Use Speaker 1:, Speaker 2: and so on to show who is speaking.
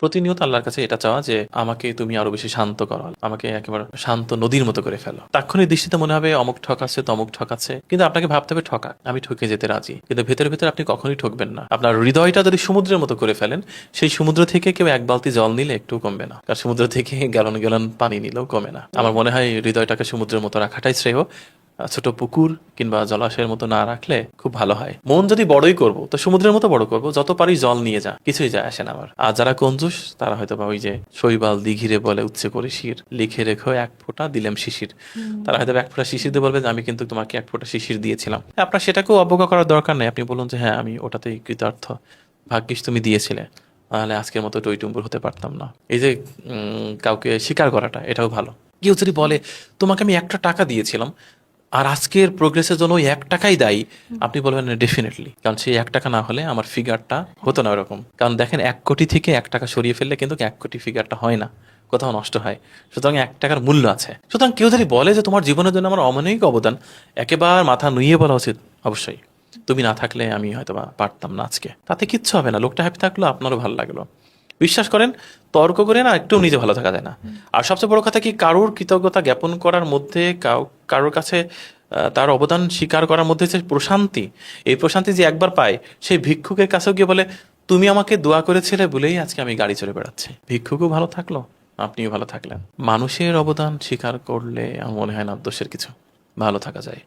Speaker 1: প্রতিনিয়ত আল্লাহর কাছে এটা চাওয়া যে আমাকে তুমি আরো বেশি শান্ত করো, আমাকে একেবারে শান্ত নদীর মতো করে ফেলো। তাৎক্ষণিক দৃষ্টিতে মনে হবে অমুক ঠকাচ্ছে তমুক ঠকাচ্ছে, কিন্তু আপনাকে ভাবতে হবে ঠকাক, আমি ঠকে যেতে রাজি, কিন্তু ভেতরে ভেতরে আপনি কখনোই ঠকবেন না। আপনার হৃদয়টা যদি সমুদ্রের মতো করে ফেলেন, সেই সমুদ্র থেকে কেউ এক বালতি জল নিলে একটু কমবে না, কারণ সমুদ্র থেকে গ্যালন গ্যালন পানি নিলেও কমে না। আমার মনে হয় হৃদয়টাকে সমুদ্রের মতো রাখাটাই শ্রেয়, ছোট পুকুর কিংবা জলাশয়ের মতো না রাখলে খুব ভালো হয়। মন যদি বড়ই করব তো সমুদ্রের মতো বড় করব, যত পারি জল নিয়ে যা, কিছুই যায় আসে না আমার। আর যারা কঞ্জুস তারা হয়তো বা ওই যে শৈবাল দিঘিরে বলে উচ্ছে করে শির, লিখে রেখো এক ফোঁটা দিলাম শিশির। তারা হয়তো এক ফোঁটা শিশির দিয়ে বলবে যে আমি কিন্তু তোমাকে এক ফোঁটা শিশির দিয়েছিলাম। আপনার সেটাকেও অবজ্ঞা করার দরকার নেই, আপনি বলুন যে হ্যাঁ আমি ওটাতেই কৃতার্থ, ভাগ্যিস তুমি দিয়েছিলে, তাহলে আজকের মতো টইটুম্বুর হতে পারতাম না। এই যে কাউকে স্বীকার করাটা, এটাও ভালো। কেউ যদি বলে তোমাকে আমি 1টা টাকা দিয়েছিলাম আর আজকের প্রোগ্রেসের জন্য ওই 1 টাকাই দায়ী, আপনি বলবেন ডেফিনেটলি, কারণ সেই 1 টাকা না হলে আমার ফিগারটা হতো না ওরকম। কারণ দেখেন 1 কোটি থেকে 1 টাকা সরিয়ে ফেললে কিন্তু 1 কোটি ফিগারটা হয় না, কোথাও নষ্ট হয়। সুতরাং 1 টাকার মূল্য আছে। সুতরাং কেউ যদি বলে যে তোমার জীবনের জন্য আমার অমানবিক অবদান, একেবারে মাথা নুইয়ে বলা উচিত অবশ্যই, তুমি না থাকলে আমি হয়তো বা পারতাম না আজকে। তাতে কিচ্ছু হবে না, লোকটা হ্যাপি থাকলো, আপনারও ভালো লাগলো। বিশ্বাস করেন, তর্ক করে না একটু নিজে ভালো থাকা যায় না। আর সবচেয়ে বড় কথা কি, কারোর কৃতজ্ঞতা জ্ঞাপন করার মধ্যে, কারোর কাছে তার অবদান স্বীকার করার মধ্যে যে প্রশান্তি, এই প্রশান্তি যে একবার পায়, সেই ভিক্ষুকের কাছেও গিয়ে বলে তুমি আমাকে দোয়া করেছিলে বলেই আজকে আমি গাড়ি চড়ে বেড়াচ্ছি। ভিক্ষুকও ভালো থাকলো, আপনিও ভালো থাকলেন। মানুষের অবদান স্বীকার করলে আমার মনে হয় না দোষের কিছু, ভালো থাকা যায়।